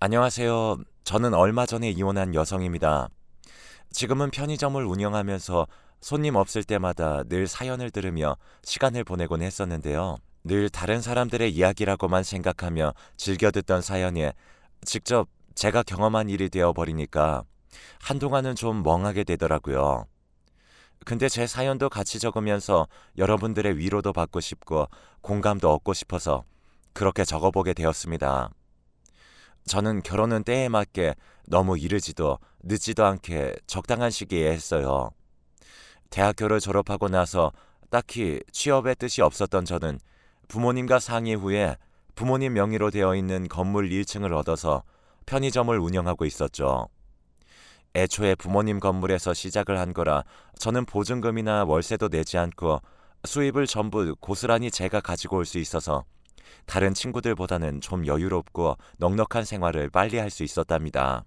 안녕하세요. 저는 얼마 전에 이혼한 여성입니다. 지금은 편의점을 운영하면서 손님 없을 때마다 늘 사연을 들으며 시간을 보내곤 했었는데요. 늘 다른 사람들의 이야기라고만 생각하며 즐겨 듣던 사연이 직접 제가 경험한 일이 되어버리니까 한동안은 좀 멍하게 되더라고요. 근데 제 사연도 같이 적으면서 여러분들의 위로도 받고 싶고 공감도 얻고 싶어서 그렇게 적어보게 되었습니다. 저는 결혼은 때에 맞게 너무 이르지도 늦지도 않게 적당한 시기에 했어요. 대학교를 졸업하고 나서 딱히 취업의 뜻이 없었던 저는 부모님과 상의 후에 부모님 명의로 되어 있는 건물 1층을 얻어서 편의점을 운영하고 있었죠. 애초에 부모님 건물에서 시작을 한 거라 저는 보증금이나 월세도 내지 않고 수입을 전부 고스란히 제가 가지고 올 수 있어서 다른 친구들보다는 좀 여유롭고 넉넉한 생활을 빨리 할 수 있었답니다.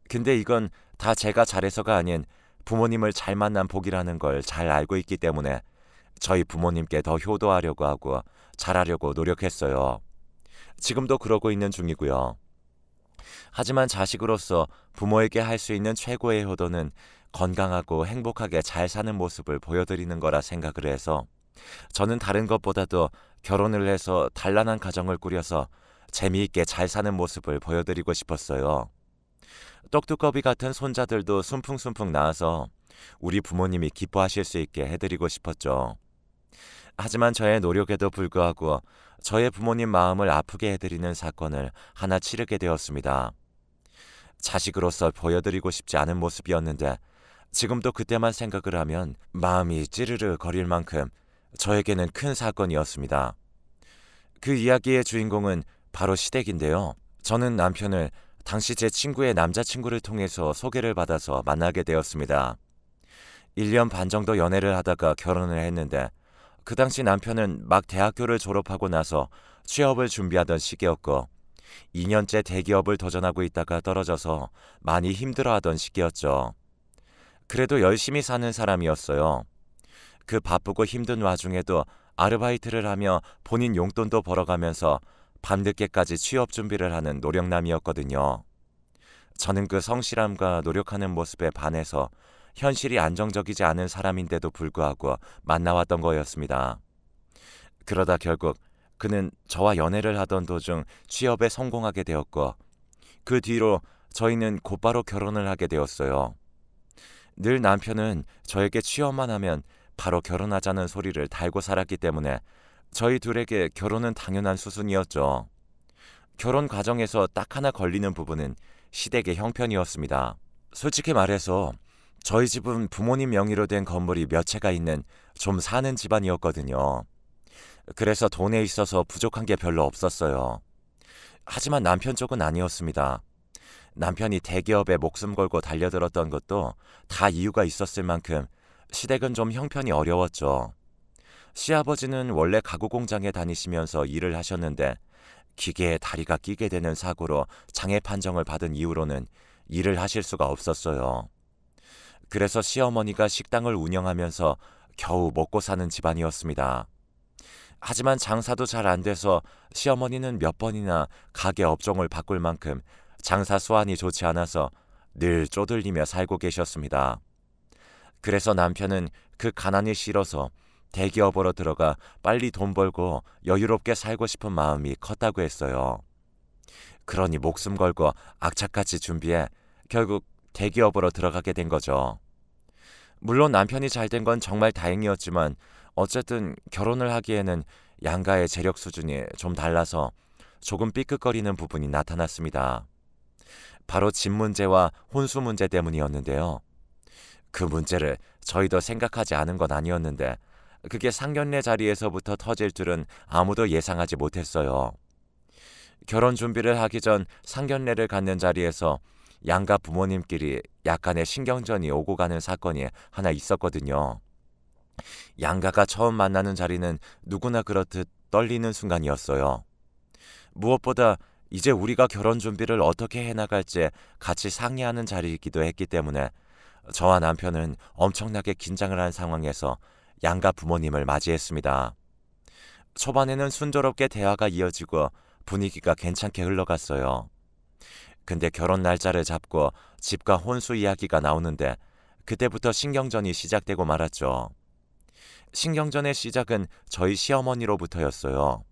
근데 이건 다 제가 잘해서가 아닌 부모님을 잘 만난 복이라는 걸 잘 알고 있기 때문에 저희 부모님께 더 효도하려고 하고 잘하려고 노력했어요. 지금도 그러고 있는 중이고요. 하지만 자식으로서 부모에게 할 수 있는 최고의 효도는 건강하고 행복하게 잘 사는 모습을 보여드리는 거라 생각을 해서 저는 다른 것보다도 결혼을 해서 단란한 가정을 꾸려서 재미있게 잘 사는 모습을 보여드리고 싶었어요. 떡두꺼비 같은 손자들도 순풍순풍 낳아서 우리 부모님이 기뻐하실 수 있게 해드리고 싶었죠. 하지만 저의 노력에도 불구하고 저의 부모님 마음을 아프게 해드리는 사건을 하나 치르게 되었습니다. 자식으로서 보여드리고 싶지 않은 모습이었는데 지금도 그때만 생각을 하면 마음이 찌르르 거릴 만큼 저에게는 큰 사건이었습니다. 그 이야기의 주인공은 바로 시댁인데요. 저는 남편을 당시 제 친구의 남자친구를 통해서 소개를 받아서 만나게 되었습니다. 1년 반 정도 연애를 하다가 결혼을 했는데 그 당시 남편은 막 대학교를 졸업하고 나서 취업을 준비하던 시기였고 2년째 대기업을 도전하고 있다가 떨어져서 많이 힘들어하던 시기였죠. 그래도 열심히 사는 사람이었어요. 그 바쁘고 힘든 와중에도 아르바이트를 하며 본인 용돈도 벌어가면서 밤늦게까지 취업 준비를 하는 노력남이었거든요. 저는 그 성실함과 노력하는 모습에 반해서 현실이 안정적이지 않은 사람인데도 불구하고 만나왔던 거였습니다. 그러다 결국 그는 저와 연애를 하던 도중 취업에 성공하게 되었고 그 뒤로 저희는 곧바로 결혼을 하게 되었어요. 늘 남편은 저에게 취업만 하면 바로 결혼하자는 소리를 달고 살았기 때문에 저희 둘에게 결혼은 당연한 수순이었죠. 결혼 과정에서 딱 하나 걸리는 부분은 시댁의 형편이었습니다. 솔직히 말해서 저희 집은 부모님 명의로 된 건물이 몇 채가 있는 좀 사는 집안이었거든요. 그래서 돈에 있어서 부족한 게 별로 없었어요. 하지만 남편 쪽은 아니었습니다. 남편이 대기업에 목숨 걸고 달려들었던 것도 다 이유가 있었을 만큼 시댁은 좀 형편이 어려웠죠. 시아버지는 원래 가구 공장에 다니시면서 일을 하셨는데 기계에 다리가 끼게 되는 사고로 장애 판정을 받은 이후로는 일을 하실 수가 없었어요. 그래서 시어머니가 식당을 운영하면서 겨우 먹고 사는 집안이었습니다. 하지만 장사도 잘 안 돼서 시어머니는 몇 번이나 가게 업종을 바꿀 만큼 장사 수완이 좋지 않아서 늘 쪼들리며 살고 계셨습니다. 그래서 남편은 그 가난이 싫어서 대기업으로 들어가 빨리 돈 벌고 여유롭게 살고 싶은 마음이 컸다고 했어요. 그러니 목숨 걸고 악착같이 준비해 결국 대기업으로 들어가게 된 거죠. 물론 남편이 잘 된 건 정말 다행이었지만 어쨌든 결혼을 하기에는 양가의 재력 수준이 좀 달라서 조금 삐끗거리는 부분이 나타났습니다. 바로 집 문제와 혼수 문제 때문이었는데요. 그 문제를 저희도 생각하지 않은 건 아니었는데 그게 상견례 자리에서부터 터질 줄은 아무도 예상하지 못했어요. 결혼 준비를 하기 전 상견례를 갖는 자리에서 양가 부모님끼리 약간의 신경전이 오고 가는 사건이 하나 있었거든요. 양가가 처음 만나는 자리는 누구나 그렇듯 떨리는 순간이었어요. 무엇보다 이제 우리가 결혼 준비를 어떻게 해나갈지 같이 상의하는 자리이기도 했기 때문에 저와 남편은 엄청나게 긴장을 한 상황에서 양가 부모님을 맞이했습니다. 초반에는 순조롭게 대화가 이어지고 분위기가 괜찮게 흘러갔어요. 근데 결혼 날짜를 잡고 집과 혼수 이야기가 나오는데 그때부터 신경전이 시작되고 말았죠. 신경전의 시작은 저희 시어머니로부터였어요.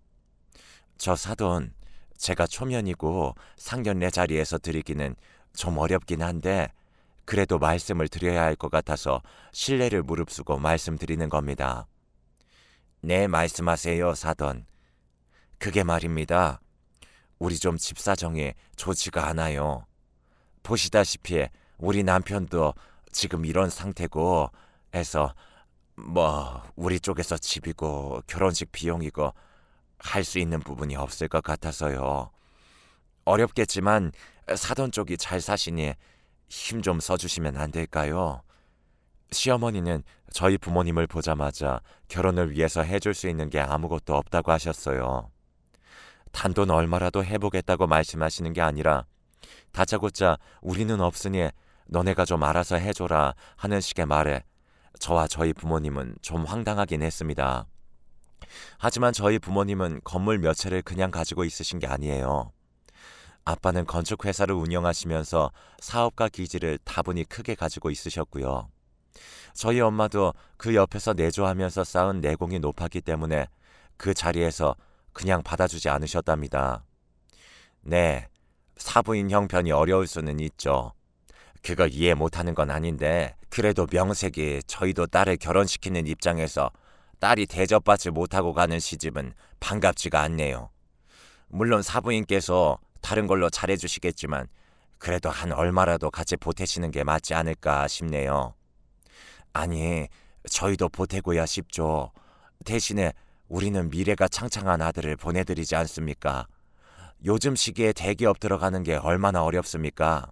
저 사돈, 제가 초면이고 상견례 자리에서 드리기는 좀 어렵긴 한데 그래도 말씀을 드려야 할 것 같아서 신뢰를 무릅쓰고 말씀드리는 겁니다. 네, 말씀하세요, 사돈. 그게 말입니다. 우리 좀 집 사정이 좋지가 않아요. 보시다시피 우리 남편도 지금 이런 상태고 해서 우리 쪽에서 집이고 결혼식 비용이고 할 수 있는 부분이 없을 것 같아서요. 어렵겠지만 사돈 쪽이 잘 사시니 힘 좀 써주시면 안 될까요? 시어머니는 저희 부모님을 보자마자 결혼을 위해서 해줄 수 있는 게 아무것도 없다고 하셨어요. 단돈 얼마라도 해보겠다고 말씀하시는 게 아니라 다짜고짜 우리는 없으니 너네가 좀 알아서 해줘라 하는 식의 말에 저와 저희 부모님은 좀 황당하긴 했습니다. 하지만 저희 부모님은 건물 몇 채를 그냥 가지고 있으신 게 아니에요. 아빠는 건축회사를 운영하시면서 사업가 기지를 다분히 크게 가지고 있으셨고요. 저희 엄마도 그 옆에서 내조하면서 쌓은 내공이 높았기 때문에 그 자리에서 그냥 받아주지 않으셨답니다. 네, 사부인 형편이 어려울 수는 있죠. 그거 이해 못하는 건 아닌데 그래도 명색이 저희도 딸을 결혼시키는 입장에서 딸이 대접받지 못하고 가는 시집은 반갑지가 않네요. 물론 사부인께서 다른 걸로 잘해주시겠지만 그래도 한 얼마라도 같이 보태시는 게 맞지 않을까 싶네요. 아니, 저희도 보태고야 싶죠. 대신에 우리는 미래가 창창한 아들을 보내드리지 않습니까? 요즘 시기에 대기업 들어가는 게 얼마나 어렵습니까?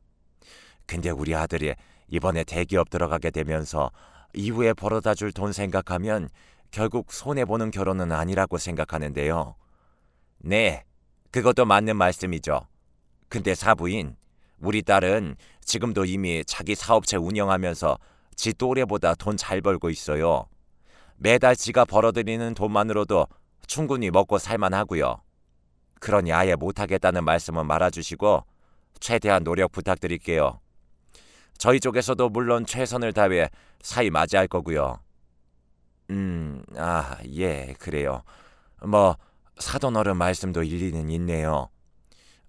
근데 우리 아들이 이번에 대기업 들어가게 되면서 이후에 벌어다 줄 돈 생각하면 결국 손해보는 결혼은 아니라고 생각하는데요. 네, 그것도 맞는 말씀이죠. 근데 사부인, 우리 딸은 지금도 이미 자기 사업체 운영하면서 지 또래보다 돈 잘 벌고 있어요. 매달 지가 벌어들이는 돈만으로도 충분히 먹고 살만하고요. 그러니 아예 못하겠다는 말씀은 말아주시고 최대한 노력 부탁드릴게요. 저희 쪽에서도 물론 최선을 다해 사이 맞이할 거고요. 예, 그래요. 사돈 어른 말씀도 일리는 있네요.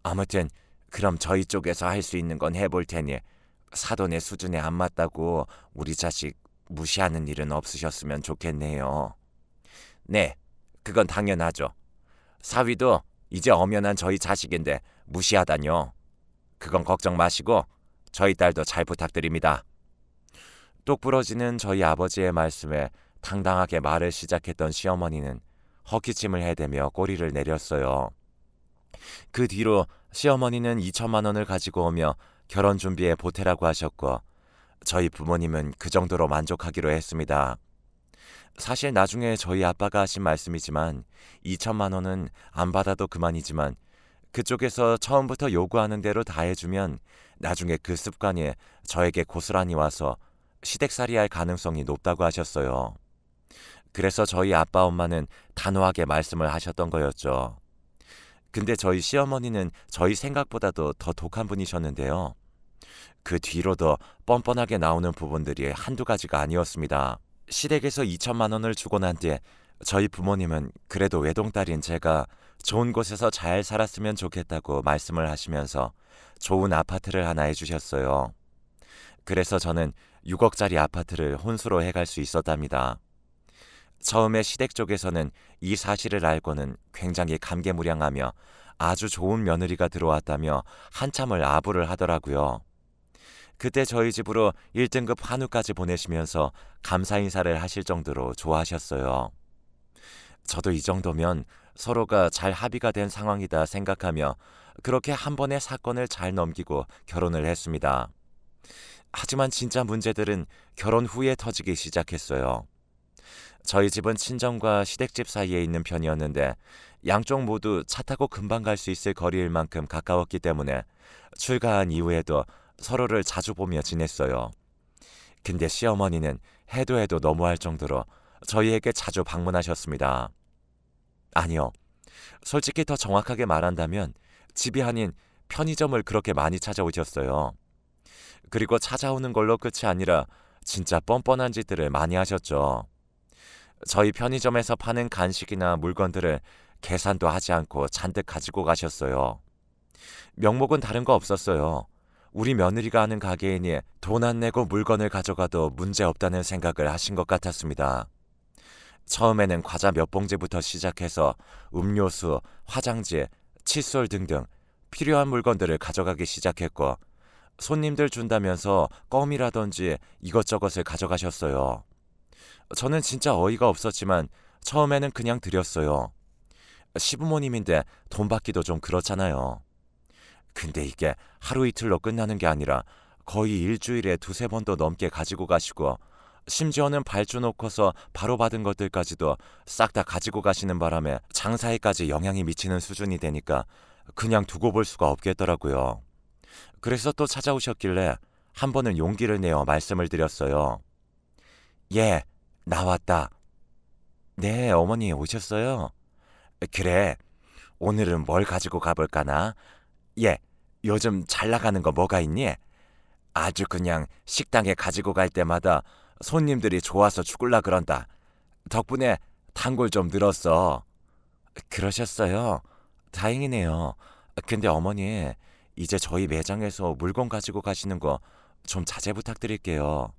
아무튼 그럼 저희 쪽에서 할 수 있는 건 해볼 테니 사돈의 수준에 안 맞다고 우리 자식 무시하는 일은 없으셨으면 좋겠네요. 네, 그건 당연하죠. 사위도 이제 엄연한 저희 자식인데 무시하다뇨. 그건 걱정 마시고 저희 딸도 잘 부탁드립니다. 똑 부러지는 저희 아버지의 말씀에 당당하게 말을 시작했던 시어머니는 헛기침을 해대며 꼬리를 내렸어요. 그 뒤로 시어머니는 2천만 원을 가지고 오며 결혼 준비에 보태라고 하셨고 저희 부모님은 그 정도로 만족하기로 했습니다. 사실 나중에 저희 아빠가 하신 말씀이지만 2천만 원은 안 받아도 그만이지만 그쪽에서 처음부터 요구하는 대로 다 해주면 나중에 그 습관이 저에게 고스란히 와서 시댁살이 할 가능성이 높다고 하셨어요. 그래서 저희 아빠 엄마는 단호하게 말씀을 하셨던 거였죠. 근데 저희 시어머니는 저희 생각보다도 더 독한 분이셨는데요. 그 뒤로도 뻔뻔하게 나오는 부분들이 한두 가지가 아니었습니다. 시댁에서 2천만 원을 주고 난 뒤에 저희 부모님은 그래도 외동딸인 제가 좋은 곳에서 잘 살았으면 좋겠다고 말씀을 하시면서 좋은 아파트를 하나 해주셨어요. 그래서 저는 6억짜리 아파트를 혼수로 해갈 수 있었답니다. 처음에 시댁 쪽에서는 이 사실을 알고는 굉장히 감개무량하며 아주 좋은 며느리가 들어왔다며 한참을 아부를 하더라고요. 그때 저희 집으로 1등급 한우까지 보내시면서 감사 인사를 하실 정도로 좋아하셨어요. 저도 이 정도면 서로가 잘 합의가 된 상황이다 생각하며 그렇게 한 번의 사건을 잘 넘기고 결혼을 했습니다. 하지만 진짜 문제들은 결혼 후에 터지기 시작했어요. 저희 집은 친정과 시댁집 사이에 있는 편이었는데 양쪽 모두 차 타고 금방 갈 수 있을 거리일 만큼 가까웠기 때문에 출가한 이후에도 서로를 자주 보며 지냈어요. 근데 시어머니는 해도 해도 너무할 정도로 저희에게 자주 방문하셨습니다. 아니요. 솔직히 더 정확하게 말한다면 집이 아닌 편의점을 그렇게 많이 찾아오셨어요. 그리고 찾아오는 걸로 끝이 아니라 진짜 뻔뻔한 짓들을 많이 하셨죠. 저희 편의점에서 파는 간식이나 물건들을 계산도 하지 않고 잔뜩 가지고 가셨어요. 명목은 다른 거 없었어요. 우리 며느리가 하는 가게이니 돈 안 내고 물건을 가져가도 문제 없다는 생각을 하신 것 같았습니다. 처음에는 과자 몇 봉지부터 시작해서 음료수, 화장지, 칫솔 등등 필요한 물건들을 가져가기 시작했고, 손님들 준다면서 껌이라든지 이것저것을 가져가셨어요. 저는 진짜 어이가 없었지만 처음에는 그냥 드렸어요. 시부모님인데 돈 받기도 좀 그렇잖아요. 근데 이게 하루 이틀로 끝나는 게 아니라 거의 일주일에 두세 번도 넘게 가지고 가시고, 심지어는 발주 놓고서 바로 받은 것들까지도 싹 다 가지고 가시는 바람에 장사에까지 영향이 미치는 수준이 되니까 그냥 두고 볼 수가 없겠더라고요. 그래서 또 찾아오셨길래 한 번은 용기를 내어 말씀을 드렸어요. 예, 나왔다. 네, 어머니 오셨어요? 그래, 오늘은 뭘 가지고 가볼까나? 예, 요즘 잘 나가는 거 뭐가 있니? 아주 그냥 식당에 가지고 갈 때마다 손님들이 좋아서 죽을라 그런다. 덕분에 단골 좀 늘었어. 그러셨어요? 다행이네요. 근데 어머니, 이제 저희 매장에서 물건 가지고 가시는 거 좀 자제 부탁드릴게요.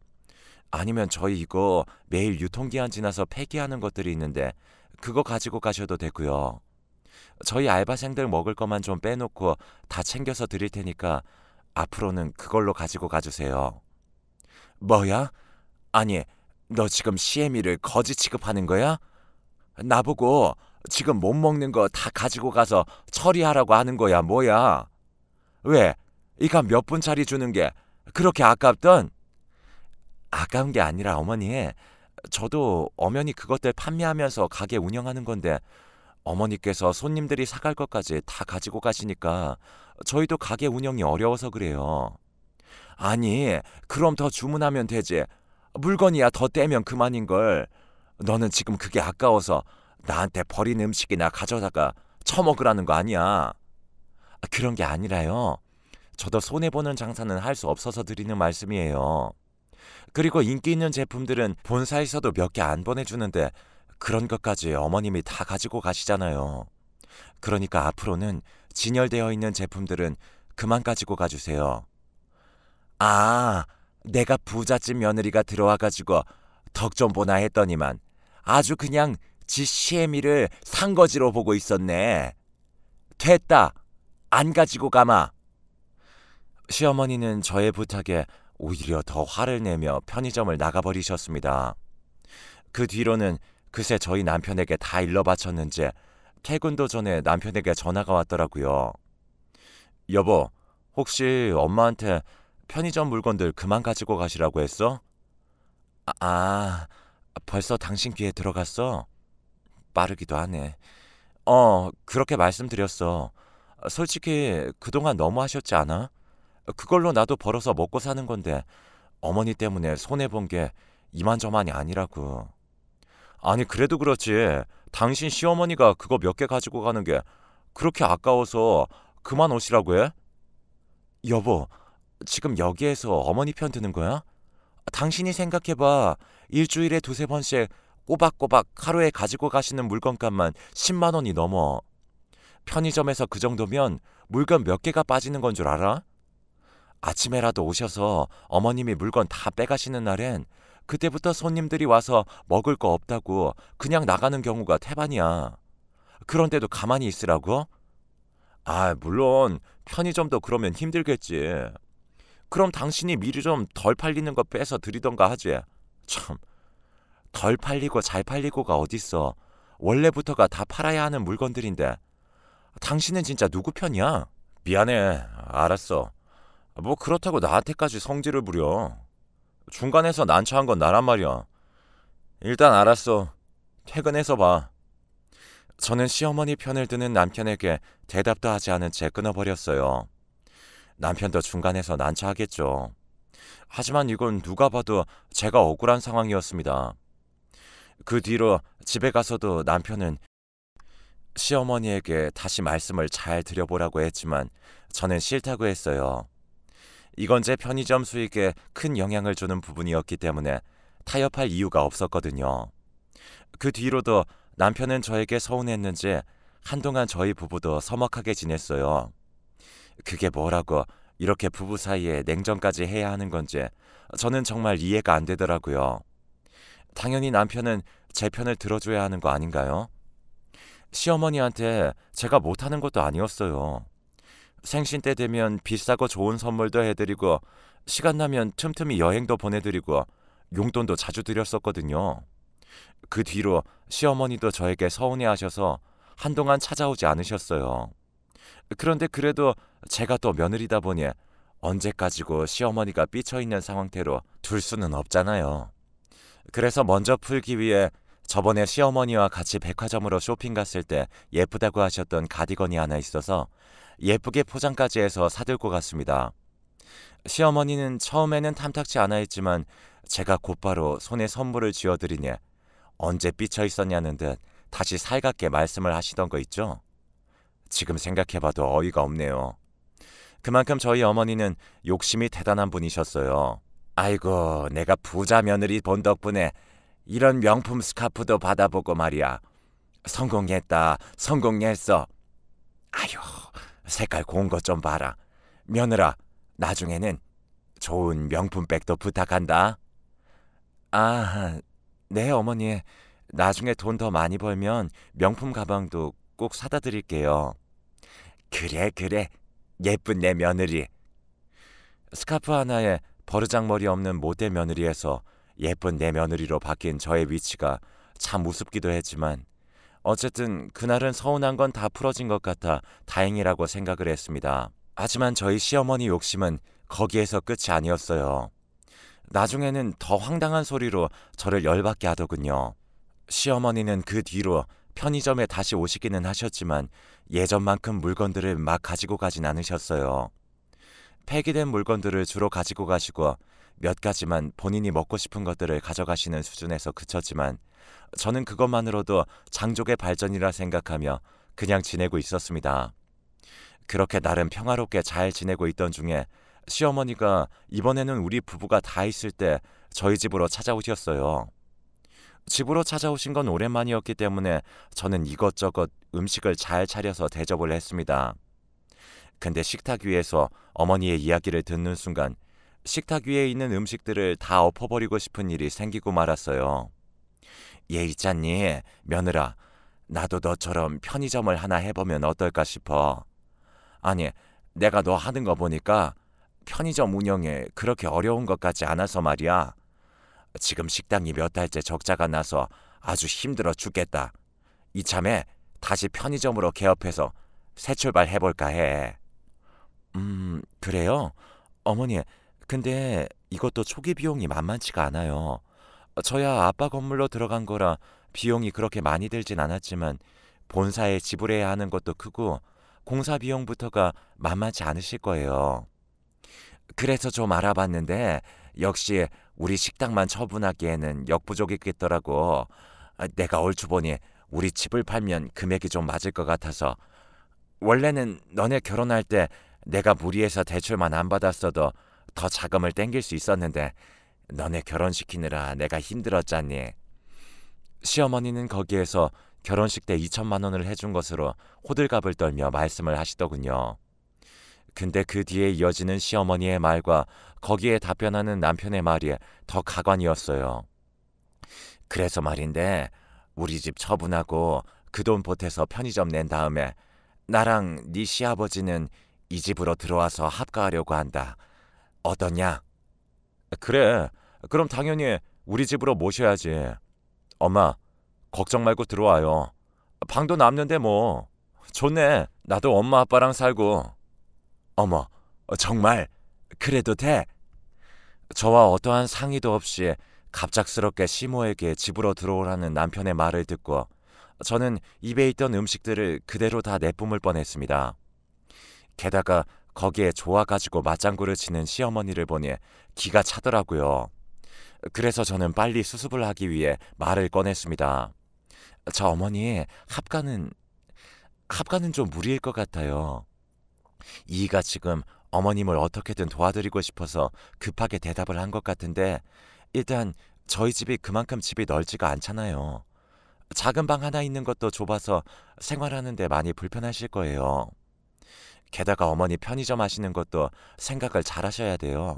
아니면 저희 이거 매일 유통기한 지나서 폐기하는 것들이 있는데 그거 가지고 가셔도 되고요. 저희 알바생들 먹을 것만 좀 빼놓고 다 챙겨서 드릴 테니까 앞으로는 그걸로 가지고 가주세요. 뭐야? 아니, 너 지금 시애미를 거지 취급하는 거야? 나보고 지금 못 먹는 거 다 가지고 가서 처리하라고 하는 거야, 뭐야? 왜? 이가 몇 분짜리 주는 게 그렇게 아깝던? 아까운 게 아니라 어머니, 저도 엄연히 그것들 판매하면서 가게 운영하는 건데 어머니께서 손님들이 사갈 것까지 다 가지고 가시니까 저희도 가게 운영이 어려워서 그래요. 아니, 그럼 더 주문하면 되지. 물건이야 더 떼면 그만인걸. 너는 지금 그게 아까워서 나한테 버린 음식이나 가져다가 처먹으라는 거 아니야. 그런 게 아니라요. 저도 손해보는 장사는 할 수 없어서 드리는 말씀이에요. 그리고 인기 있는 제품들은 본사에서도 몇 개 안 보내주는데 그런 것까지 어머님이 다 가지고 가시잖아요. 그러니까 앞으로는 진열되어 있는 제품들은 그만 가지고 가주세요. 아, 내가 부잣집 며느리가 들어와가지고 덕 좀 보나 했더니만 아주 그냥 지 시애미를 상거지로 보고 있었네. 됐다. 안 가지고 가마. 시어머니는 저의 부탁에 오히려 더 화를 내며 편의점을 나가버리셨습니다. 그 뒤로는 그새 저희 남편에게 다 일러 바쳤는지 퇴근도 전에 남편에게 전화가 왔더라고요. 여보, 혹시 엄마한테 편의점 물건들 그만 가지고 가시라고 했어? 벌써 당신 귀에 들어갔어? 빠르기도 하네. 그렇게 말씀드렸어. 솔직히 그동안 너무 하셨지 않아? 그걸로 나도 벌어서 먹고 사는 건데 어머니 때문에 손해본 게 이만저만이 아니라고. 아니 그래도 그렇지. 당신 시어머니가 그거 몇 개 가지고 가는 게 그렇게 아까워서 그만 오시라고 해? 여보, 지금 여기에서 어머니 편 드는 거야? 당신이 생각해봐. 일주일에 두세 번씩 꼬박꼬박 하루에 가지고 가시는 물건값만 10만 원이 넘어. 편의점에서 그 정도면 물건 몇 개가 빠지는 건 줄 알아? 아침에라도 오셔서 어머님이 물건 다 빼가시는 날엔 그때부터 손님들이 와서 먹을 거 없다고 그냥 나가는 경우가 태반이야. 그런데도 가만히 있으라고? 물론 편의점도 그러면 힘들겠지. 그럼 당신이 미리 좀 덜 팔리는 거 빼서 드리던가 하지. 참, 덜 팔리고 잘 팔리고가 어딨어. 원래부터가 다 팔아야 하는 물건들인데. 당신은 진짜 누구 편이야? 미안해. 알았어. 뭐 그렇다고 나한테까지 성질을 부려. 중간에서 난처한 건 나란 말이야. 일단 알았어. 퇴근해서 봐. 저는 시어머니 편을 드는 남편에게 대답도 하지 않은 채 끊어버렸어요. 남편도 중간에서 난처하겠죠. 하지만 이건 누가 봐도 제가 억울한 상황이었습니다. 그 뒤로 집에 가서도 남편은 시어머니에게 다시 말씀을 잘 드려보라고 했지만 저는 싫다고 했어요. 이건 제 편의점 수익에 큰 영향을 주는 부분이었기 때문에 타협할 이유가 없었거든요. 그 뒤로도 남편은 저에게 서운했는지 한동안 저희 부부도 서먹하게 지냈어요. 그게 뭐라고 이렇게 부부 사이에 냉전까지 해야 하는 건지 저는 정말 이해가 안 되더라고요. 당연히 남편은 제 편을 들어줘야 하는 거 아닌가요? 시어머니한테 제가 못하는 것도 아니었어요. 생신 때 되면 비싸고 좋은 선물도 해드리고 시간 나면 틈틈이 여행도 보내드리고 용돈도 자주 드렸었거든요. 그 뒤로 시어머니도 저에게 서운해하셔서 한동안 찾아오지 않으셨어요. 그런데 그래도 제가 또 며느리다 보니 언제까지고 시어머니가 삐쳐있는 상황대로 둘 수는 없잖아요. 그래서 먼저 풀기 위해 저번에 시어머니와 같이 백화점으로 쇼핑 갔을 때 예쁘다고 하셨던 가디건이 하나 있어서 예쁘게 포장까지 해서 사들고 갔습니다. 시어머니는 처음에는 탐탁치 않아 했지만 제가 곧바로 손에 선물을 쥐어드리니 언제 삐쳐 있었냐는 듯 다시 살갑게 말씀을 하시던 거 있죠? 지금 생각해봐도 어이가 없네요. 그만큼 저희 어머니는 욕심이 대단한 분이셨어요. 아이고, 내가 부자 며느리 본 덕분에 이런 명품 스카프도 받아보고 말이야. 성공했다, 성공했어. 아휴, 색깔 고운 것 좀 봐라. 며느라, 나중에는 좋은 명품 백도 부탁한다. 아, 네 어머니. 나중에 돈 더 많이 벌면 명품 가방도 꼭 사다 드릴게요. 그래, 그래. 예쁜 내 며느리. 스카프 하나에 버르장머리 없는 못된 며느리에서 예쁜 내 며느리로 바뀐 저의 위치가 참 우습기도 했지만 어쨌든 그날은 서운한 건 다 풀어진 것 같아 다행이라고 생각을 했습니다. 하지만 저희 시어머니 욕심은 거기에서 끝이 아니었어요. 나중에는 더 황당한 소리로 저를 열받게 하더군요. 시어머니는 그 뒤로 편의점에 다시 오시기는 하셨지만 예전만큼 물건들을 막 가지고 가진 않으셨어요. 폐기된 물건들을 주로 가지고 가시고 몇 가지만 본인이 먹고 싶은 것들을 가져가시는 수준에서 그쳤지만 저는 그것만으로도 장족의 발전이라 생각하며 그냥 지내고 있었습니다. 그렇게 나름 평화롭게 잘 지내고 있던 중에 시어머니가 이번에는 우리 부부가 다 있을 때 저희 집으로 찾아오셨어요. 집으로 찾아오신 건 오랜만이었기 때문에 저는 이것저것 음식을 잘 차려서 대접을 했습니다. 근데 식탁 위에서 어머니의 이야기를 듣는 순간 식탁 위에 있는 음식들을 다 엎어버리고 싶은 일이 생기고 말았어요. 얘 있잖니, 며느라. 나도 너처럼 편의점을 하나 해보면 어떨까 싶어. 아니, 내가 너 하는 거 보니까 편의점 운영에 그렇게 어려운 것 같지 않아서 말이야. 지금 식당이 몇 달째 적자가 나서 아주 힘들어 죽겠다. 이참에 다시 편의점으로 개업해서 새 출발 해볼까 해. 그래요? 어머니, 근데 이것도 초기 비용이 만만치가 않아요. 저야 아빠 건물로 들어간 거라 비용이 그렇게 많이 들진 않았지만 본사에 지불해야 하는 것도 크고 공사 비용부터가 만만치 않으실 거예요. 그래서 좀 알아봤는데 역시 우리 식당만 처분하기에는 역부족이겠더라고. 내가 얼추 보니 우리 집을 팔면 금액이 좀 맞을 것 같아서 원래는 너네 결혼할 때 내가 무리해서 대출만 안 받았어도 더 자금을 땡길 수 있었는데 너네 결혼시키느라 내가 힘들었잖니. 시어머니는 거기에서 결혼식 때 2천만 원을 해준 것으로 호들갑을 떨며 말씀을 하시더군요. 근데 그 뒤에 이어지는 시어머니의 말과 거기에 답변하는 남편의 말이 더 가관이었어요. 그래서 말인데 우리 집 처분하고 그 돈 보태서 편의점 낸 다음에 나랑 네 시아버지는 이 집으로 들어와서 합가하려고 한다. 어떠냐? 그래. 그럼 당연히 우리 집으로 모셔야지. 엄마, 걱정 말고 들어와요. 방도 남는데 뭐. 좋네. 나도 엄마 아빠랑 살고. 어머, 정말 그래도 돼? 저와 어떠한 상의도 없이 갑작스럽게 시모에게 집으로 들어오라는 남편의 말을 듣고 저는 입에 있던 음식들을 그대로 다 내뿜을 뻔했습니다. 게다가 거기에 좋아가지고 맞장구를 치는 시어머니를 보니 기가 차더라고요. 그래서 저는 빨리 수습을 하기 위해 말을 꺼냈습니다. 저 어머니, 합가는 합가는 좀 무리일 것 같아요. 이가 지금 어머님을 어떻게든 도와드리고 싶어서 급하게 대답을 한 것 같은데 일단 저희 집이 그만큼 집이 넓지가 않잖아요. 작은 방 하나 있는 것도 좁아서 생활하는데 많이 불편하실 거예요. 게다가 어머니 편의점 하시는 것도 생각을 잘 하셔야 돼요.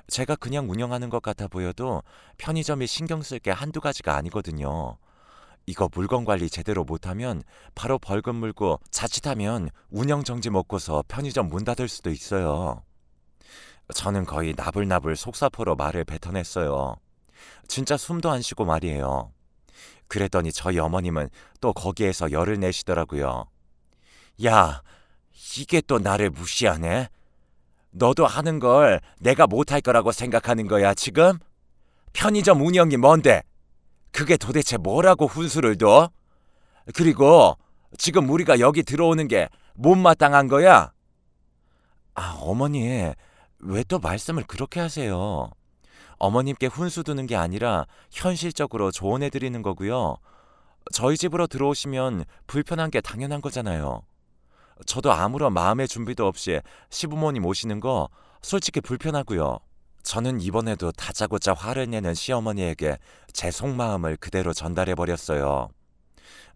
제가 그냥 운영하는 것 같아 보여도 편의점이 신경 쓸 게 한두 가지가 아니거든요. 이거 물건 관리 제대로 못하면 바로 벌금 물고 자칫하면 운영정지 먹고서 편의점 문 닫을 수도 있어요. 저는 거의 나불나불 속사포로 말을 뱉어냈어요. 진짜 숨도 안 쉬고 말이에요. 그랬더니 저희 어머님은 또 거기에서 열을 내시더라고요. 야, 이게 또 나를 무시하네? 너도 하는 걸 내가 못할 거라고 생각하는 거야, 지금? 편의점 운영이 뭔데? 그게 도대체 뭐라고 훈수를 둬? 그리고 지금 우리가 여기 들어오는 게 못마땅한 거야? 아, 어머니, 왜 또 말씀을 그렇게 하세요? 어머님께 훈수 두는 게 아니라 현실적으로 조언해 드리는 거고요. 저희 집으로 들어오시면 불편한 게 당연한 거잖아요. 저도 아무런 마음의 준비도 없이 시부모님 오시는 거 솔직히 불편하고요. 저는 이번에도 다짜고짜 화를 내는 시어머니에게 제 속마음을 그대로 전달해 버렸어요.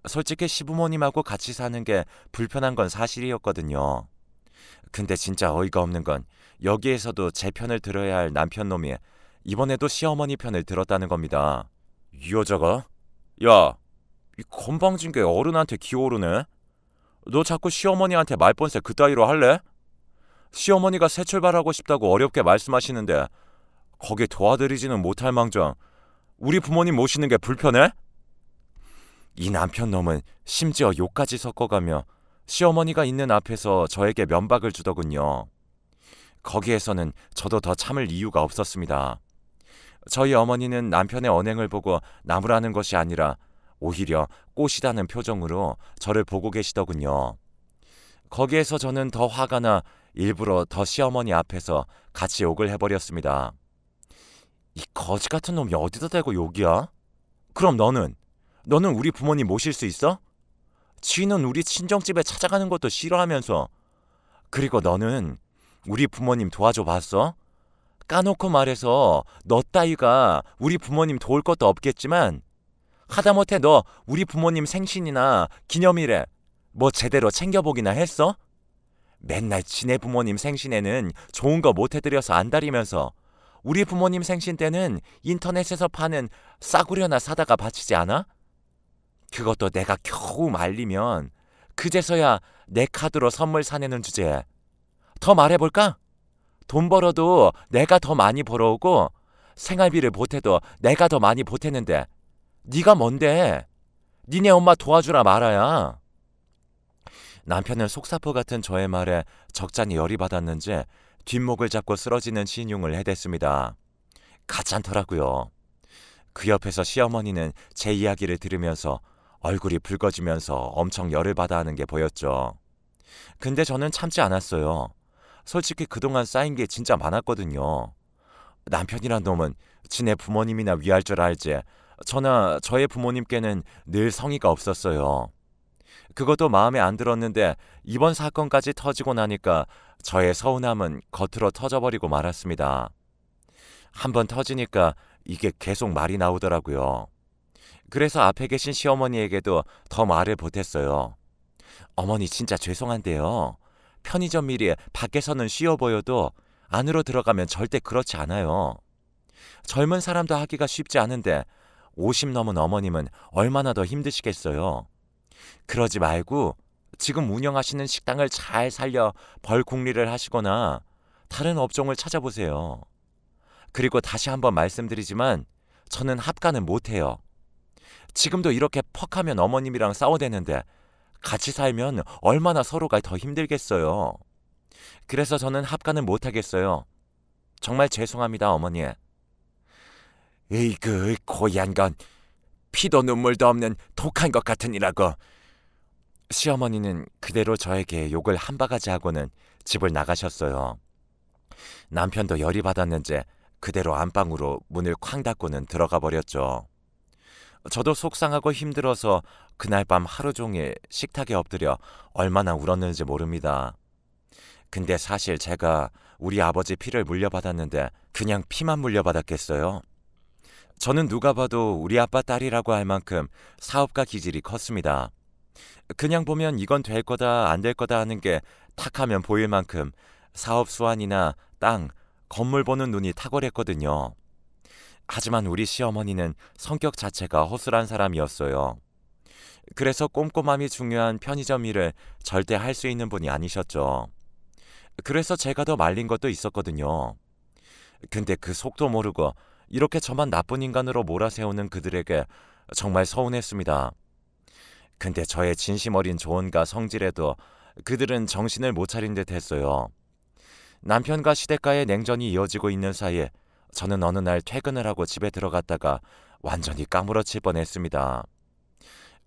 솔직히 시부모님하고 같이 사는 게 불편한 건 사실이었거든요. 근데 진짜 어이가 없는 건 여기에서도 제 편을 들어야 할 남편 놈이 이번에도 시어머니 편을 들었다는 겁니다. 이 여자가? 야, 이 건방진 게 어른한테 기어오르네? 너 자꾸 시어머니한테 말본세 그따위로 할래? 시어머니가 새 출발하고 싶다고 어렵게 말씀하시는데 거기에 도와드리지는 못할 망정 우리 부모님 모시는 게 불편해? 이 남편 놈은 심지어 욕까지 섞어가며 시어머니가 있는 앞에서 저에게 면박을 주더군요. 거기에서는 저도 더 참을 이유가 없었습니다. 저희 어머니는 남편의 언행을 보고 나무라는 것이 아니라 오히려 꽃이라는 표정으로 저를 보고 계시더군요. 거기에서 저는 더 화가 나 일부러 더 시어머니 앞에서 같이 욕을 해버렸습니다. 이 거지 같은 놈이 어디다 대고 욕이야? 그럼 너는 우리 부모님 모실 수 있어? 지는 우리 친정집에 찾아가는 것도 싫어하면서 그리고 너는 우리 부모님 도와줘 봤어? 까놓고 말해서 너 따위가 우리 부모님 도울 것도 없겠지만 하다못해 너 우리 부모님 생신이나 기념일에 뭐 제대로 챙겨보기나 했어? 맨날 지네 부모님 생신에는 좋은 거 못 해드려서 안달이면서 우리 부모님 생신 때는 인터넷에서 파는 싸구려나 사다가 바치지 않아? 그것도 내가 겨우 말리면 그제서야 내 카드로 선물 사내는 주제에 더 말해볼까? 돈 벌어도 내가 더 많이 벌어오고 생활비를 보태도 내가 더 많이 보태는데 네가 뭔데? 니네 엄마 도와주라 말아야. 남편은 속사포 같은 저의 말에 적잖이 열이 받았는지 뒷목을 잡고 쓰러지는 신용을 해댔습니다. 가짠더라고요. 그 옆에서 시어머니는 제 이야기를 들으면서 얼굴이 붉어지면서 엄청 열을 받아 하는 게 보였죠. 근데 저는 참지 않았어요. 솔직히 그동안 쌓인 게 진짜 많았거든요. 남편이란 놈은 지네 부모님이나 위할 줄 알지 저나 저의 부모님께는 늘 성의가 없었어요. 그것도 마음에 안 들었는데 이번 사건까지 터지고 나니까 저의 서운함은 겉으로 터져버리고 말았습니다. 한번 터지니까 이게 계속 말이 나오더라고요. 그래서 앞에 계신 시어머니에게도 더 말을 보탰어요. 어머니 진짜 죄송한데요. 편의점 일이 밖에서는 쉬워 보여도 안으로 들어가면 절대 그렇지 않아요. 젊은 사람도 하기가 쉽지 않은데 50 넘은 어머님은 얼마나 더 힘드시겠어요. 그러지 말고 지금 운영하시는 식당을 잘 살려 벌궁리를 하시거나 다른 업종을 찾아보세요. 그리고 다시 한번 말씀드리지만 저는 합가는 못해요. 지금도 이렇게 퍽하면 어머님이랑 싸워대는데 같이 살면 얼마나 서로가 더 힘들겠어요. 그래서 저는 합가는 못하겠어요. 정말 죄송합니다, 어머니. 으이그 고얀 건 피도 눈물도 없는 독한 것 같으니라고. 시어머니는 그대로 저에게 욕을 한 바가지 하고는 집을 나가셨어요. 남편도 열이 받았는지 그대로 안방으로 문을 쾅 닫고는 들어가 버렸죠. 저도 속상하고 힘들어서 그날 밤 하루 종일 식탁에 엎드려 얼마나 울었는지 모릅니다. 근데 사실 제가 우리 아버지 피를 물려받았는데 그냥 피만 물려받았겠어요? 저는 누가 봐도 우리 아빠 딸이라고 할 만큼 사업가 기질이 컸습니다. 그냥 보면 이건 될 거다 안 될 거다 하는 게 탁 하면 보일 만큼 사업 수완이나 땅, 건물 보는 눈이 탁월했거든요. 하지만 우리 시어머니는 성격 자체가 허술한 사람이었어요. 그래서 꼼꼼함이 중요한 편의점 일을 절대 할 수 있는 분이 아니셨죠. 그래서 제가 더 말린 것도 있었거든요. 근데 그 속도 모르고 이렇게 저만 나쁜 인간으로 몰아세우는 그들에게 정말 서운했습니다. 근데 저의 진심 어린 조언과 성질에도 그들은 정신을 못 차린 듯 했어요. 남편과 시댁과의 냉전이 이어지고 있는 사이에 저는 어느 날 퇴근을 하고 집에 들어갔다가 완전히 까무러칠 뻔했습니다.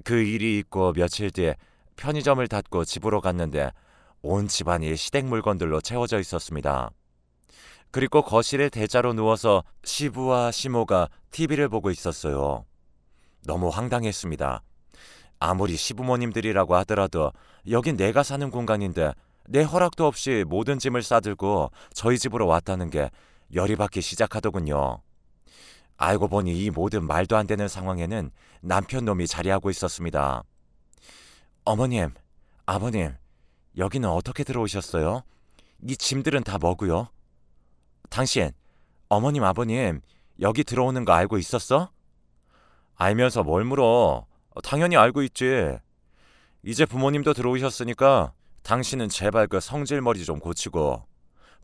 그 일이 있고 며칠 뒤에 편의점을 닫고 집으로 갔는데 온 집안이 시댁 물건들로 채워져 있었습니다. 그리고 거실에 대자로 누워서 시부와 시모가 TV를 보고 있었어요. 너무 황당했습니다. 아무리 시부모님들이라고 하더라도 여긴 내가 사는 공간인데 내 허락도 없이 모든 짐을 싸들고 저희 집으로 왔다는 게 열이 받기 시작하더군요. 알고 보니 이 모든 말도 안 되는 상황에는 남편 놈이 자리하고 있었습니다. 어머님, 아버님, 여기는 어떻게 들어오셨어요? 이 짐들은 다 뭐고요? 당신, 어머님, 아버님, 여기 들어오는 거 알고 있었어? 알면서 뭘 물어? 당연히 알고 있지. 이제 부모님도 들어오셨으니까 당신은 제발 그 성질머리 좀 고치고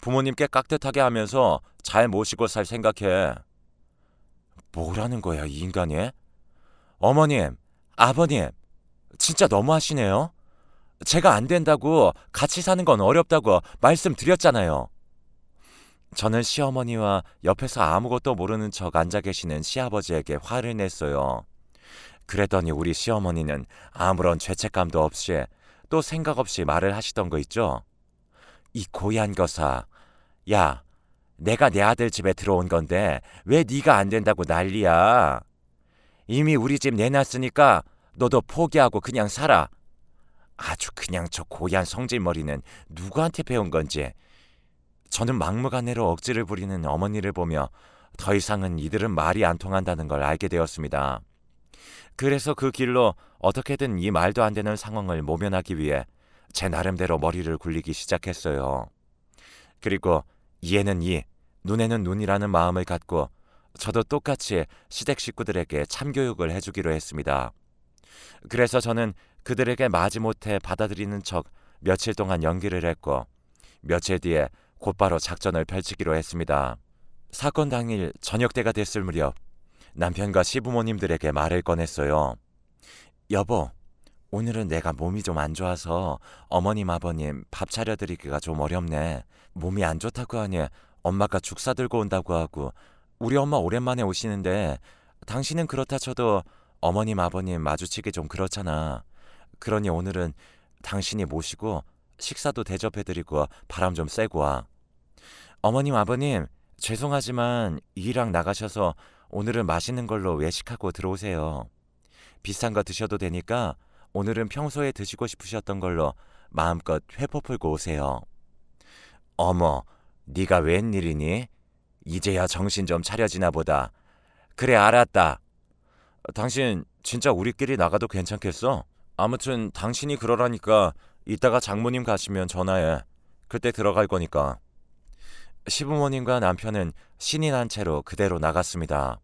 부모님께 깍듯하게 하면서 잘 모시고 살 생각해. 뭐라는 거야, 이 인간이? 어머님, 아버님, 진짜 너무하시네요. 제가 안 된다고 같이 사는 건 어렵다고 말씀드렸잖아요. 저는 시어머니와 옆에서 아무것도 모르는 척 앉아 계시는 시아버지에게 화를 냈어요. 그랬더니 우리 시어머니는 아무런 죄책감도 없이 또 생각 없이 말을 하시던 거 있죠? 이 고얀 거사, 야, 내가 내 아들 집에 들어온 건데 왜 네가 안 된다고 난리야? 이미 우리 집 내놨으니까 너도 포기하고 그냥 살아. 아주 그냥 저 고얀 성질머리는 누구한테 배운 건지. 저는 막무가내로 억지를 부리는 어머니를 보며 더 이상은 이들은 말이 안 통한다는 걸 알게 되었습니다. 그래서 그 길로 어떻게든 이 말도 안 되는 상황을 모면하기 위해 제 나름대로 머리를 굴리기 시작했어요. 그리고 이에는 이, 눈에는 눈이라는 마음을 갖고 저도 똑같이 시댁 식구들에게 참교육을 해주기로 했습니다. 그래서 저는 그들에게 마지못해 받아들이는 척 며칠 동안 연기를 했고 며칠 뒤에 곧바로 작전을 펼치기로 했습니다. 사건 당일 저녁 때가 됐을 무렵 남편과 시부모님들에게 말을 꺼냈어요. 여보, 오늘은 내가 몸이 좀 안 좋아서 어머님 아버님 밥 차려드리기가 좀 어렵네. 몸이 안 좋다고 하니 엄마가 죽 사들고 온다고 하고 우리 엄마 오랜만에 오시는데 당신은 그렇다 쳐도 어머님 아버님 마주치기 좀 그렇잖아. 그러니 오늘은 당신이 모시고 식사도 대접해드리고 바람 좀 쐬고 와. 어머님 아버님 죄송하지만 일이랑 나가셔서 오늘은 맛있는 걸로 외식하고 들어오세요. 비싼 거 드셔도 되니까 오늘은 평소에 드시고 싶으셨던 걸로 마음껏 회포 풀고 오세요. 어머, 네가 웬일이니? 이제야 정신 좀 차려지나 보다. 그래, 알았다. 당신 진짜 우리끼리 나가도 괜찮겠어? 아무튼 당신이 그러라니까 이따가 장모님 가시면 전화해. 그때 들어갈 거니까. 시부모님과 남편은 신이 난 채로 그대로 나갔습니다.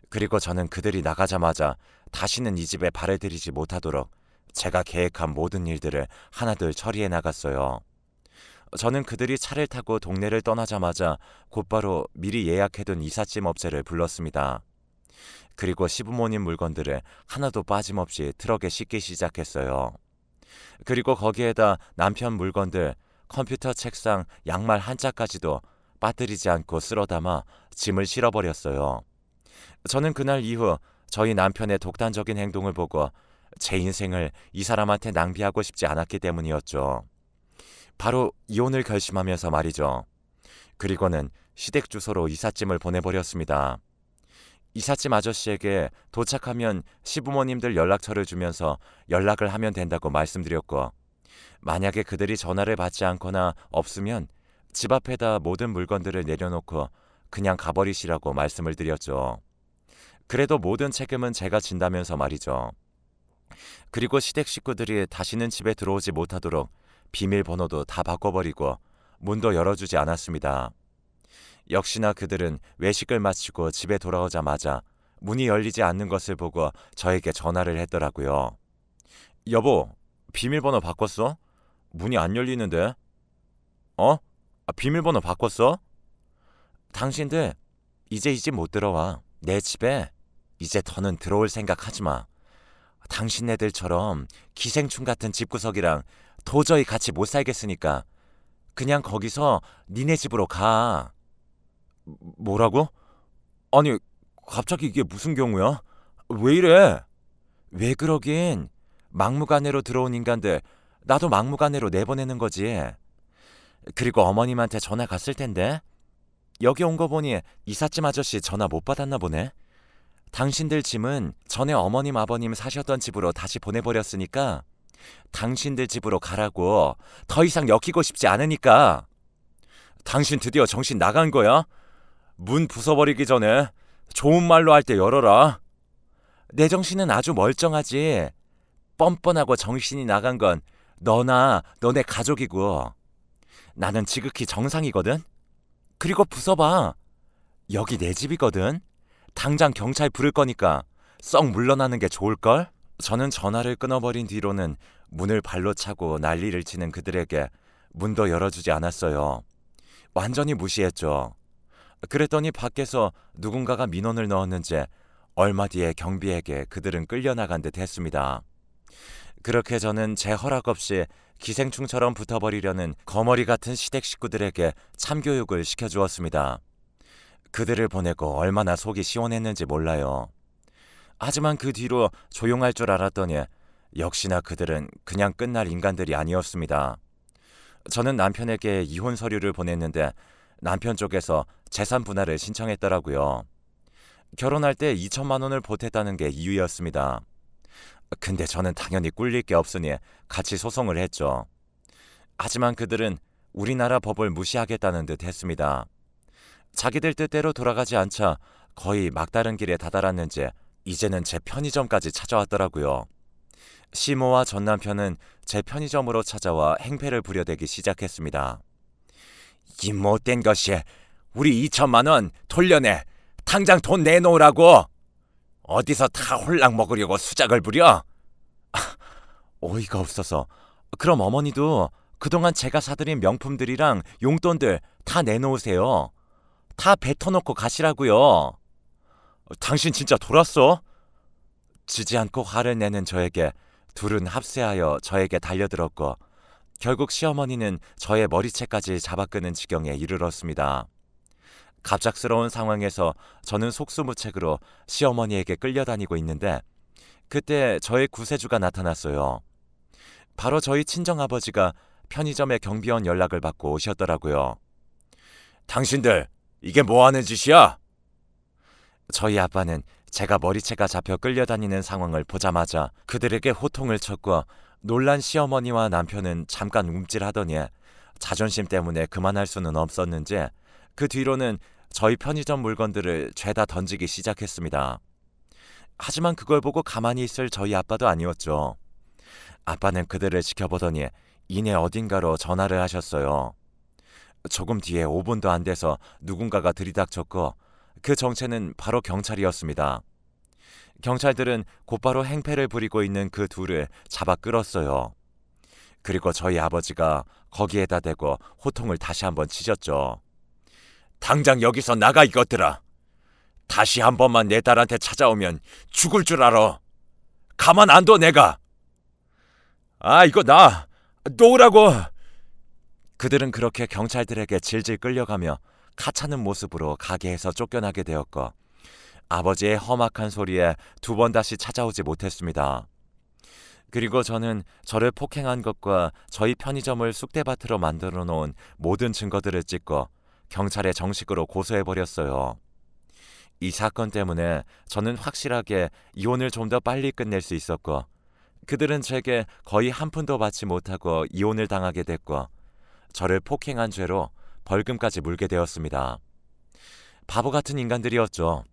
그리고 저는 그들이 나가자마자 다시는 이 집에 발을 들이지 못하도록 제가 계획한 모든 일들을 하나둘 처리해 나갔어요. 저는 그들이 차를 타고 동네를 떠나자마자 곧바로 미리 예약해둔 이삿짐 업체를 불렀습니다. 그리고 시부모님 물건들을 하나도 빠짐없이 트럭에 싣기 시작했어요. 그리고 거기에다 남편 물건들, 컴퓨터, 책상, 양말 한 짝까지도 빠뜨리지 않고 쓸어 담아 짐을 실어버렸어요. 저는 그날 이후 저희 남편의 독단적인 행동을 보고 제 인생을 이 사람한테 낭비하고 싶지 않았기 때문이었죠. 바로 이혼을 결심하면서 말이죠. 그리고는 시댁 주소로 이삿짐을 보내버렸습니다. 이삿짐 아저씨에게 도착하면 시부모님들 연락처를 주면서 연락을 하면 된다고 말씀드렸고, 만약에 그들이 전화를 받지 않거나 없으면 집 앞에다 모든 물건들을 내려놓고 그냥 가버리시라고 말씀을 드렸죠. 그래도 모든 책임은 제가 진다면서 말이죠. 그리고 시댁 식구들이 다시는 집에 들어오지 못하도록 비밀번호도 다 바꿔버리고 문도 열어주지 않았습니다. 역시나 그들은 외식을 마치고 집에 돌아오자마자 문이 열리지 않는 것을 보고 저에게 전화를 했더라고요. 여보, 비밀번호 바꿨어? 문이 안 열리는데? 어? 비밀번호 바꿨어? 당신들 이제 이 집 못 들어와. 내 집에 이제 더는 들어올 생각 하지 마. 당신네들처럼 기생충 같은 집구석이랑 도저히 같이 못 살겠으니까 그냥 거기서 니네 집으로 가. 뭐라고? 아니, 갑자기 이게 무슨 경우야? 왜 이래? 왜 그러긴. 막무가내로 들어온 인간들 나도 막무가내로 내보내는 거지. 그리고 어머님한테 전화 갔을 텐데. 여기 온 거 보니 이삿짐 아저씨 전화 못 받았나 보네. 당신들 짐은 전에 어머님 아버님 사셨던 집으로 다시 보내버렸으니까 당신들 집으로 가라고. 더 이상 엮이고 싶지 않으니까. 당신 드디어 정신 나간 거야? 문 부숴버리기 전에 좋은 말로 할 때 열어라. 내 정신은 아주 멀쩡하지. 뻔뻔하고 정신이 나간 건 너나 너네 가족이고 나는 지극히 정상이거든. 그리고 부숴봐. 여기 내 집이거든. 당장 경찰 부를 거니까 썩 물러나는 게 좋을걸? 저는 전화를 끊어버린 뒤로는 문을 발로 차고 난리를 치는 그들에게 문도 열어주지 않았어요. 완전히 무시했죠. 그랬더니 밖에서 누군가가 민원을 넣었는지 얼마 뒤에 경비에게 그들은 끌려나간 듯 했습니다. 그렇게 저는 제 허락 없이 기생충처럼 붙어버리려는 거머리 같은 시댁 식구들에게 참교육을 시켜주었습니다. 그들을 보내고 얼마나 속이 시원했는지 몰라요. 하지만 그 뒤로 조용할 줄 알았더니 역시나 그들은 그냥 끝날 인간들이 아니었습니다. 저는 남편에게 이혼 서류를 보냈는데 남편 쪽에서 재산 분할을 신청했더라고요. 결혼할 때 2천만 원을 보탰다는 게 이유였습니다. 근데 저는 당연히 꿀릴 게 없으니 같이 소송을 했죠. 하지만 그들은 우리나라 법을 무시하겠다는 듯 했습니다. 자기들 뜻대로 돌아가지 않자 거의 막다른 길에 다다랐는지 이제는 제 편의점까지 찾아왔더라고요. 시모와 전 남편은 제 편의점으로 찾아와 행패를 부려대기 시작했습니다. 이 못된 것이 우리 2천만 원 돌려내. 당장 돈 내놓으라고. 어디서 다 홀랑 먹으려고 수작을 부려? 어이가 없어서. 그럼 어머니도 그동안 제가 사드린 명품들이랑 용돈들 다 내놓으세요. 다 뱉어놓고 가시라고요. 당신 진짜 돌았어? 지지 않고 화를 내는 저에게 둘은 합세하여 저에게 달려들었고 결국 시어머니는 저의 머리채까지 잡아끄는 지경에 이르렀습니다. 갑작스러운 상황에서 저는 속수무책으로 시어머니에게 끌려다니고 있는데 그때 저의 구세주가 나타났어요. 바로 저희 친정아버지가 편의점의 경비원 연락을 받고 오셨더라고요. 당신들 이게 뭐하는 짓이야? 저희 아빠는 제가 머리채가 잡혀 끌려다니는 상황을 보자마자 그들에게 호통을 쳤고 놀란 시어머니와 남편은 잠깐 움찔하더니 자존심 때문에 그만할 수는 없었는지 그 뒤로는 저희 편의점 물건들을 죄다 던지기 시작했습니다. 하지만 그걸 보고 가만히 있을 저희 아빠도 아니었죠. 아빠는 그들을 지켜보더니 이내 어딘가로 전화를 하셨어요. 조금 뒤에 5분도 안 돼서 누군가가 들이닥쳤고 그 정체는 바로 경찰이었습니다. 경찰들은 곧바로 행패를 부리고 있는 그 둘을 잡아 끌었어요. 그리고 저희 아버지가 거기에다 대고 호통을 다시 한번 치셨죠. 당장 여기서 나가 이것들아. 다시 한 번만 내 딸한테 찾아오면 죽을 줄 알아. 가만 안 둬 내가. 이거 나 놓으라고. 그들은 그렇게 경찰들에게 질질 끌려가며 가차는 모습으로 가게에서 쫓겨나게 되었고 아버지의 험악한 소리에 두 번 다시 찾아오지 못했습니다. 그리고 저는 저를 폭행한 것과 저희 편의점을 쑥대밭으로 만들어 놓은 모든 증거들을 찍고 경찰에 정식으로 고소해버렸어요. 이 사건 때문에 저는 확실하게 이혼을 좀 더 빨리 끝낼 수 있었고, 그들은 제게 거의 한 푼도 받지 못하고 이혼을 당하게 됐고, 저를 폭행한 죄로 벌금까지 물게 되었습니다. 바보 같은 인간들이었죠.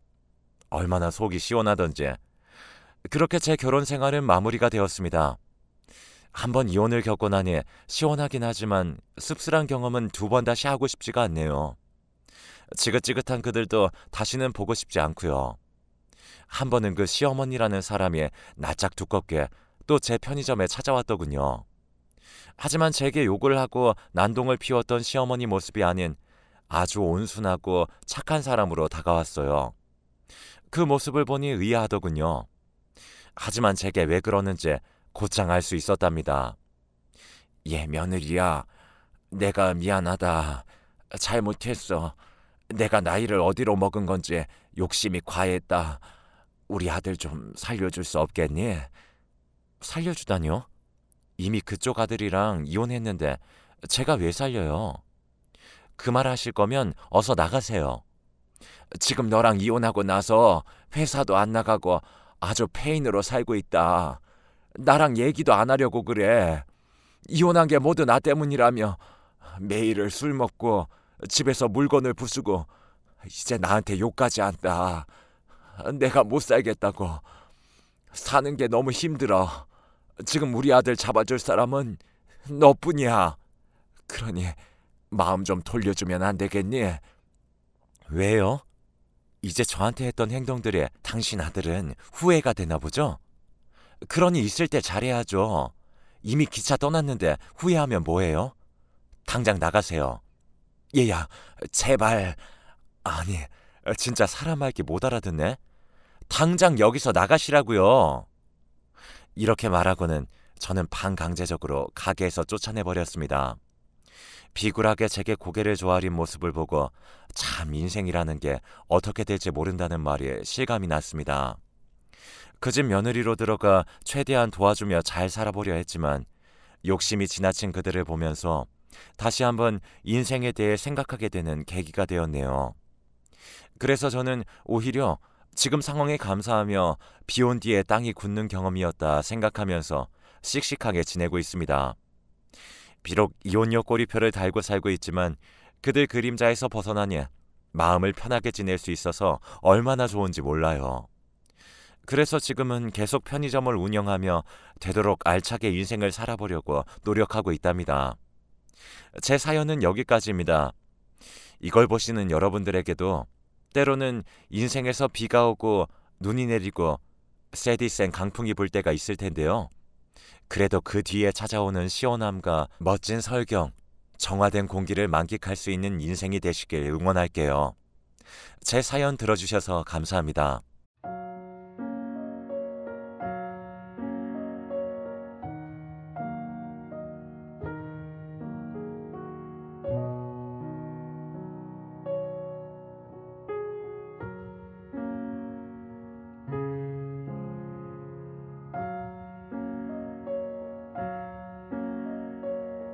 얼마나 속이 시원하던지. 그렇게 제 결혼 생활은 마무리가 되었습니다. 한번 이혼을 겪고 나니 시원하긴 하지만 씁쓸한 경험은 두 번 다시 하고 싶지가 않네요. 지긋지긋한 그들도 다시는 보고 싶지 않고요. 한 번은 그 시어머니라는 사람이 낯짝 두껍게 또 제 편의점에 찾아왔더군요. 하지만 제게 욕을 하고 난동을 피웠던 시어머니 모습이 아닌 아주 온순하고 착한 사람으로 다가왔어요. 그 모습을 보니 의아하더군요. 하지만 제게 왜 그러는지 곧장 알 수 있었답니다. "얘 며느리야, 내가 미안하다. 잘못했어. 내가 나이를 어디로 먹은 건지 욕심이 과했다. 우리 아들 좀 살려줄 수 없겠니?" 살려주다뇨? 이미 그쪽 아들이랑 이혼했는데 제가 왜 살려요? 그 말 하실 거면 어서 나가세요. 지금 너랑 이혼하고 나서 회사도 안 나가고 아주 페인으로 살고 있다. 나랑 얘기도 안 하려고 그래. 이혼한 게 모두 나 때문이라며 매일을 술 먹고 집에서 물건을 부수고 이제 나한테 욕까지 한다. 내가 못 살겠다고. 사는 게 너무 힘들어. 지금 우리 아들 잡아줄 사람은 너뿐이야. 그러니 마음 좀 돌려주면 안 되겠니? 왜요? 이제 저한테 했던 행동들에 당신 아들은 후회가 되나 보죠? 그러니 있을 때 잘해야죠. 이미 기차 떠났는데 후회하면 뭐해요? 당장 나가세요. 얘야, 제발. 아니, 진짜 사람 말귀 못 알아듣네. 당장 여기서 나가시라고요. 이렇게 말하고는 저는 반강제적으로 가게에서 쫓아내버렸습니다. 비굴하게 제게 고개를 조아린 모습을 보고 참 인생이라는 게 어떻게 될지 모른다는 말이 실감이 났습니다. 그 집 며느리로 들어가 최대한 도와주며 잘 살아보려 했지만 욕심이 지나친 그들을 보면서 다시 한번 인생에 대해 생각하게 되는 계기가 되었네요. 그래서 저는 오히려 지금 상황에 감사하며 비온 뒤에 땅이 굳는 경험이었다 생각하면서 씩씩하게 지내고 있습니다. 비록 이혼녀 꼬리표를 달고 살고 있지만 그들 그림자에서 벗어나니 마음을 편하게 지낼 수 있어서 얼마나 좋은지 몰라요. 그래서 지금은 계속 편의점을 운영하며 되도록 알차게 인생을 살아보려고 노력하고 있답니다. 제 사연은 여기까지입니다. 이걸 보시는 여러분들에게도 때로는 인생에서 비가 오고 눈이 내리고 쎄디 센 강풍이 불 때가 있을 텐데요. 그래도 그 뒤에 찾아오는 시원함과 멋진 설경, 정화된 공기를 만끽할 수 있는 인생이 되시길 응원할게요. 제 사연 들어주셔서 감사합니다.